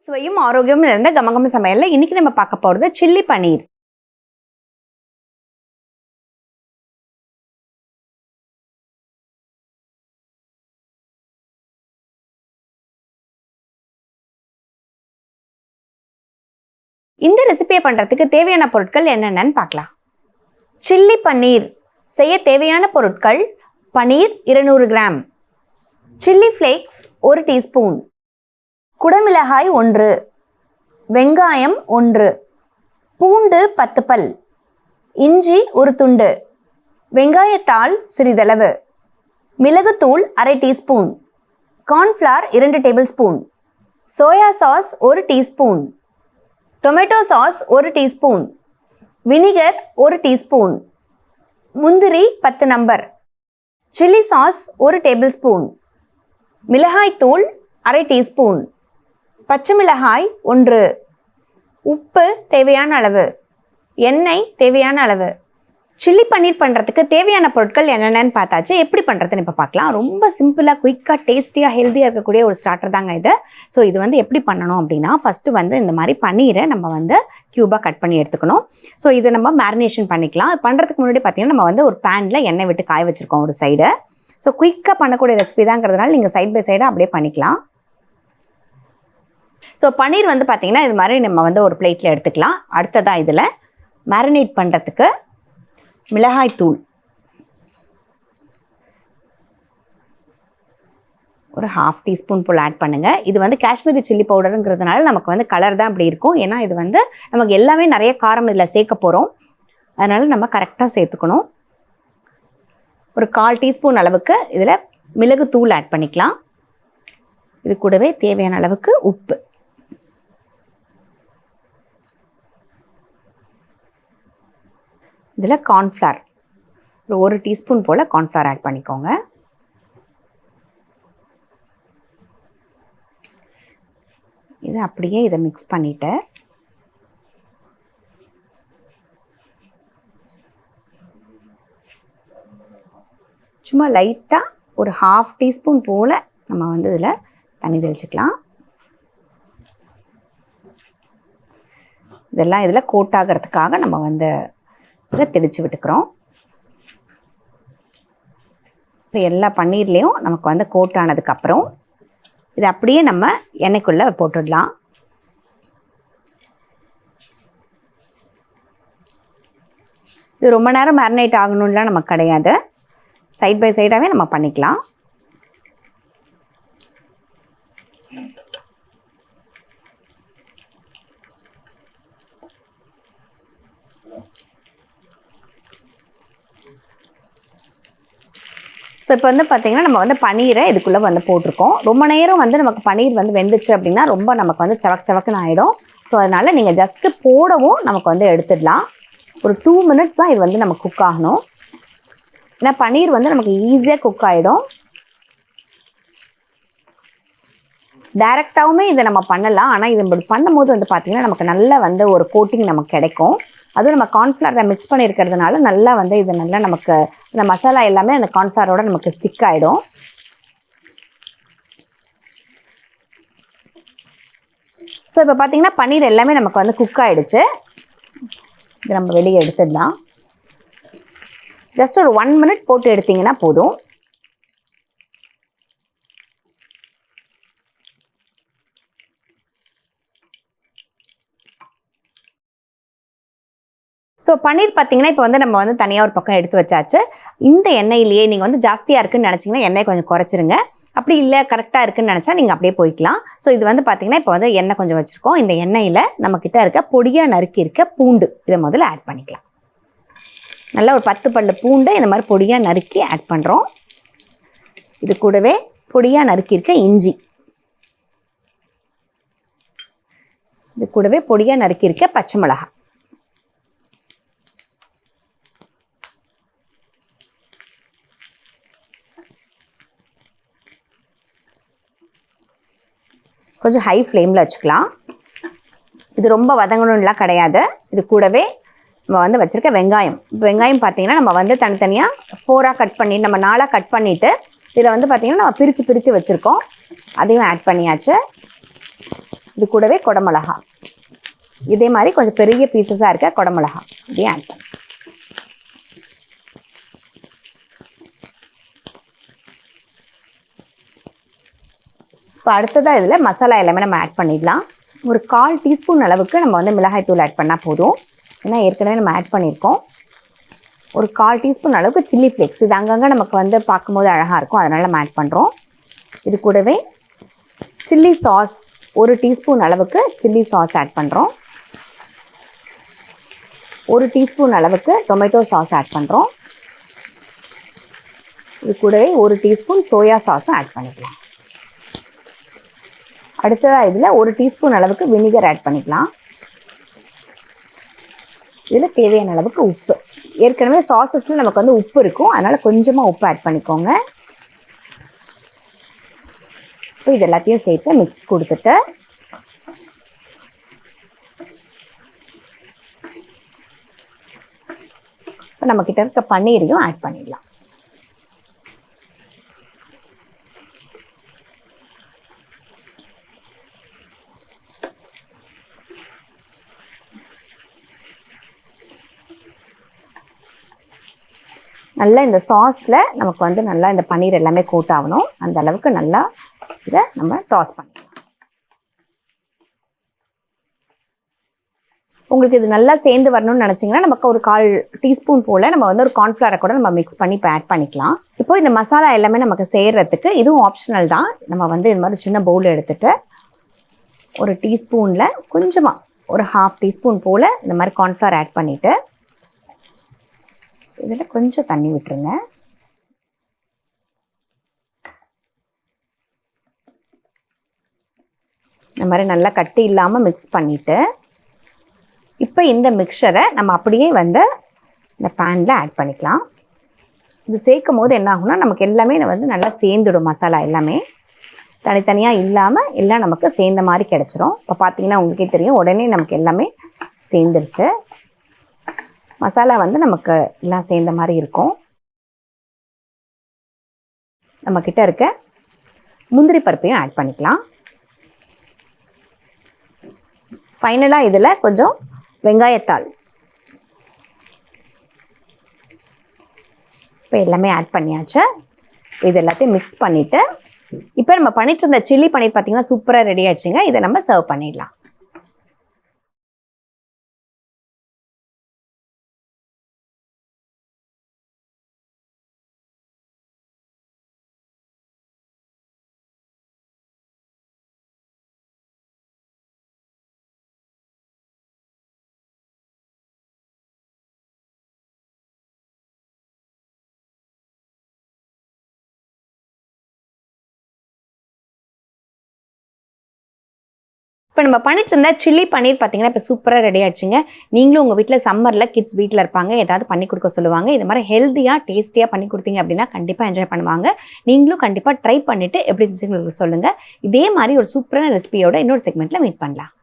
சுவையும் ஆரோக்கியமும் நிறைந்த கமகம சமையல்ல இன்னைக்கு நம்ம பார்க்க போறது சில்லி பன்னீர். இந்த ரெசிபியை பண்றதுக்கு தேவையான பொருட்கள் என்னென்னு பார்க்கலாம். சில்லி பன்னீர் செய்ய தேவையான பொருட்கள்: பன்னீர் 200 கிராம், சில்லி ஃப்ளேக்ஸ் 1 டீஸ்பூன், குடமிளகாய் 1, வெங்காயம் 1, பூண்டு 10 பல், இஞ்சி 1 துண்டு, வெங்காயத்தாள் சிறிதளவு, மிளகுத்தூள் அரை teaspoon, cornflour 2 table spoon, soya sauce 1 teaspoon, tomato sauce 1 teaspoon, vinegar 1 teaspoon, முந்திரி 10 number, chilli sauce 1 table spoon, மிளகாய்த்தூள் அரை டீஸ்பூன், பச்சை மிளகாய் 1, உப்பு தேவையான அளவு, எண்ணெய் தேவையான அளவு. சில்லி பன்னீர் பண்ணுறதுக்கு தேவையான பொருட்கள் என்னென்னு பார்த்தாச்சு. எப்படி பண்ணுறதுன்னு இப்போ பார்க்கலாம். ரொம்ப சிம்பிளாக, குயிக்காக, டேஸ்டியாக, ஹெல்த்தியாக இருக்கக்கூடிய ஒரு ஸ்டார்டர் தாங்க இது. ஸோ இது எப்படி பண்ணணும் அப்படின்னா, ஃபஸ்ட்டு இந்த மாதிரி பன்னீரை நம்ம க்யூபாக கட் பண்ணி எடுத்துக்கணும். ஸோ இதை நம்ம மேரினேஷன் பண்ணிக்கலாம். பண்ணுறதுக்கு முன்னாடி பார்த்திங்கன்னா நம்ம ஒரு பேனில் எண்ணெய் விட்டு காய வச்சுருக்கோம் ஒரு சைடு. ஸோ குயிக்காக பண்ணக்கூடிய ரெசிபி தாங்கிறதுனால நீங்கள் சைட் பை சைடாக அப்படியே பண்ணிக்கலாம். ஸோ பன்னீர் பார்த்திங்கன்னா இது மாதிரி நம்ம ஒரு பிளேட்டில் எடுத்துக்கலாம். அடுத்ததாக இதில் மேரினேட் பண்ணுறதுக்கு மிளகாய்த்தூள் ஒரு 1/2 டீஸ்பூன் போல் ஆட் பண்ணுங்கள். இது காஷ்மீரி சில்லி பவுடருங்கிறதுனால நமக்கு கலர் தான் அப்படி இருக்கும். ஏன்னா இது நமக்கு எல்லாமே நிறைய காரம் இதில் சேர்க்க போகிறோம். அதனால் நம்ம கரெக்டாக சேர்த்துக்கணும். ஒரு 1/4 டீஸ்பூன் அளவுக்கு இதில் மிளகுத்தூள் ஆட் பண்ணிக்கலாம். இது கூடவே தேவையான அளவுக்கு உப்பு, இதில் கார்ன்ஃப்ளவர் ஒரு 1 டீஸ்பூன் போல் கார்ன்ஃப்ளவர் ஆட் பண்ணிக்கோங்க. இது அப்படியே இதை மிக்ஸ் பண்ணிவிட்டு சும்மா லைட்டாக ஒரு 1/2 டீஸ்பூன் போல் நம்ம இதில் தண்ணி தெளிச்சுக்கலாம். இதெல்லாம் இதில் கோட் ஆகிறதுக்காக நம்ம இதில் தெளித்து விட்டுக்கிறோம். இப்போ எல்லா பன்னீர்லேயும் நமக்கு கோட் ஆனதுக்கப்புறம் இதை அப்படியே நம்ம எண்ணெய்க்குள்ளே போட்டுடலாம். இது ரொம்ப நேரம் மேரினேட் ஆகணும்லாம் நமக்கு கிடையாது. சைட் பை சைடாகவே நம்ம பண்ணிக்கலாம். ஸோ இப்போ பார்த்திங்கன்னா நம்ம பன்னீரை இதுக்குள்ளே போட்டிருக்கோம். ரொம்ப நேரம் நமக்கு பன்னீர் வெந்துச்சு அப்படின்னா ரொம்ப நமக்கு சவக்குன்னு ஆகிடும். ஸோ அதனால் நீங்கள் ஜஸ்ட்டு போடவும் நமக்கு எடுத்துடலாம். ஒரு 2 மினிட்ஸ் தான் இது நமக்கு குக் ஆகணும். ஏன்னா பன்னீர் நமக்கு ஈஸியாக குக் ஆகிடும். டைரெக்டாகவுமே இதை நம்ம பண்ணலாம். ஆனால் இது இப்படி பண்ணும்போது பார்த்திங்கன்னா நமக்கு நல்ல ஒரு கோட்டிங் நமக்கு கிடைக்கும். அதுவும் நம்ம கார்ன்ஃப்ளவரை மிக்ஸ் பண்ணியிருக்கிறதுனால நல்லா இது நல்லா நமக்கு இந்த மசாலா எல்லாமே அந்த கார்ன்ஃப்ளவரோட நமக்கு ஸ்டிக் ஆகிடும். ஸோ இப்போ பார்த்திங்கன்னா பன்னீர் எல்லாமே நமக்கு குக் ஆகிடுச்சு. இது நம்ம வெளியே எடுத்துடலாம். ஜஸ்ட் ஒரு 1 மினிட் போட்டு எடுத்திங்கன்னா போதும். ஸோ பன்னீர் பார்த்திங்கன்னா இப்போ நம்ம தனியாக ஒரு பக்கம் எடுத்து வச்சாச்சு. இந்த எண்ணெயிலேயே நீங்கள் ஜாஸ்தியாக இருக்குதுன்னு நினச்சிங்கன்னா எண்ணெய் கொஞ்சம் குறைச்சிருங்க. அப்படி இல்லை கரெக்டாக இருக்குதுன்னு நினச்சா நீங்கள் அப்படியே போய்க்கலாம். ஸோ இது பார்த்திங்கன்னா இப்போ எண்ணெய் கொஞ்சம் வச்சுருக்கோம். இந்த எண்ணெயில் நம்மக்கிட்ட இருக்க பொடியாக நறுக்கி இருக்க பூண்டு இதை முதல்ல ஆட் பண்ணிக்கலாம். நல்லா ஒரு 10 பல்லு பூண்டு இந்த மாதிரி பொடியாக நறுக்கி ஆட் பண்ணுறோம். இது கூடவே பொடியாக நறுக்கி இருக்க இஞ்சி, இது கூடவே பொடியாக நறுக்கி இருக்க பச்சை மிளகாய், கொஞ்சம் ஹை ஃப்ளேமில் வச்சுக்கலாம். இது ரொம்ப வதங்கணும்லாம் கிடையாது. இது கூடவே நம்ம வச்சுருக்க வெங்காயம் பார்த்திங்கன்னா நம்ம தனித்தனியாக 4ஆக கட் பண்ணி நம்ம 4ஆக கட் பண்ணிவிட்டு இதில் பார்த்திங்கன்னா நம்ம பிரித்து வச்சுருக்கோம். அதையும் ஆட் பண்ணியாச்சு. இது கூடவே குடமிளகா, இதே மாதிரி கொஞ்சம் பெரிய பீசஸாக இருக்க குடமிளகா இதையும் ஆட் பண்ணு. இப்போ அடுத்ததாக இதில் மசாலா எல்லாமே நம்ம ஆட் பண்ணிடலாம். ஒரு 1/4 டீஸ்பூன் அளவுக்கு நம்ம வந்து மிளகாய் தூள் ஆட் பண்ணால் போதும். ஏன்னா ஏற்கனவே நம்ம ஆட் பண்ணியிருக்கோம். ஒரு 1/4 டீஸ்பூன் அளவுக்கு சில்லி ஃப்ளேக்ஸ், இது அங்கங்கே நமக்கு வந்து பார்க்கும்போது அழகாக இருக்கும், அதனால் நம்ம ஆட் பண்ணுறோம். இது கூடவே சில்லி சாஸ், 1 டீஸ்பூன் அளவுக்கு சில்லி சாஸ் ஆட் பண்ணுறோம். 1 டீஸ்பூன் அளவுக்கு டொமேட்டோ சாஸ் ஆட் பண்ணுறோம். இது கூடவே 1 டீஸ்பூன் சோயா சாஸும் ஆட் பண்ணிக்கலாம். அடுத்ததாக இதில் 1 டீஸ்பூன் அளவுக்கு வினிகர் ஆட் பண்ணிக்கலாம். இதில் தேவையான அளவுக்கு உப்பு, ஏற்கனவே சாஸஸில் நமக்கு வந்து உப்பு இருக்கும், அதனால் கொஞ்சமாக உப்பு ஆட் பண்ணிக்கோங்க. இப்போ இது எல்லாத்தையும் சேர்த்து மிக்ஸ் கொடுத்துட்டு இப்போ நம்மக்கிட்ட இருக்க பன்னீரையும் ஆட் பண்ணிடலாம். நல்லா இந்த சாஸில் நமக்கு வந்து நல்லா இந்த பன்னீர் எல்லாமே கோட் ஆகணும், அந்த அளவுக்கு நல்லா இதை நம்ம டாஸ் பண்ணிக்கலாம். உங்களுக்கு இது நல்லா சேர்ந்து வரணும்னு நினச்சிங்கன்னா நமக்கு ஒரு 1/4 டீஸ்பூன் போல் நம்ம வந்து ஒரு கார்ன்ஃப்ளவரை கூட நம்ம மிக்ஸ் பண்ணி இப்போ ஆட் பண்ணிக்கலாம். இப்போ இந்த மசாலா எல்லாமே நமக்கு செய்கிறதுக்கு இதுவும் ஆப்ஷனல் தான். நம்ம வந்து இது மாதிரி சின்ன பவுல் எடுத்துகிட்டு ஒரு டீஸ்பூனில் கொஞ்சமாக ஒரு 1/2 டீஸ்பூன் போல் இந்த மாதிரி கார்ன்ஃப்ளவர் ஆட் பண்ணிவிட்டு இதில் கொஞ்சம் தண்ணி விட்டுருங்க. இந்த மாதிரி நல்லா கட்டி இல்லாமல் மிக்ஸ் பண்ணிவிட்டு இப்போ இந்த மிக்சரை நம்ம அப்படியே வந்து இந்த பேனில் ஆட் பண்ணிக்கலாம். இது சேர்க்கும் போது என்ன ஆகும்னா நமக்கு எல்லாமே வந்து நல்லா சேர்ந்துடும், மசாலா எல்லாமே தனித்தனியாக இல்லாமல் எல்லாம் நமக்கு சேர்ந்த மாதிரி கிடச்சிரும். இப்போ பார்த்தீங்கன்னா உங்களுக்கே தெரியும், உடனே நமக்கு எல்லாமே சேர்ந்துருச்சு. மசாலா வந்து நமக்கு எல்லாம் சேர்ந்த மாதிரி இருக்கும். நம்மக்கிட்ட இருக்க முந்திரி பருப்பையும் ஆட் பண்ணிக்கலாம். ஃபைனலாக இதில் கொஞ்சம் வெங்காயத்தாள் இப்போ எல்லாமே ஆட் பண்ணியாச்சு. இது எல்லாத்தையும் மிக்ஸ் பண்ணிவிட்டு இப்போ நம்ம பண்ணிட்டு இருந்த சில்லி பன்னீர் பார்த்தீங்கன்னா சூப்பராக ரெடி ஆயிடுச்சுங்க. இதை நம்ம சர்வ் பண்ணிடலாம். இப்போ நம்ம பண்ணிட்டு இருந்த சில்லி பன்னீர் பார்த்தீங்கன்னா இப்போ சூப்பராக ரெடி ஆயிடுச்சுங்க. நீங்களும் உங்கள் வீட்டில் சம்மரில் கிட்ஸ் வீட்டில் இருப்பாங்க, ஏதாவது பண்ணி கொடுக்க சொல்லுவாங்க. இது மாதிரி ஹெல்த்தியாக டேஸ்டியாக பண்ணி கொடுத்தீங்க அப்படின்னா கண்டிப்பாக என்ஜாய் பண்ணுவாங்க. நீங்களும் கண்டிப்பாக ட்ரை பண்ணிவிட்டு எப்படி இருந்துச்சுன்னு சொல்லுங்கள். இதே மாதிரி ஒரு சூப்பரான ரெசிபியோட இன்னொரு செக்மெண்ட்டில் மீட் பண்ணலாம்.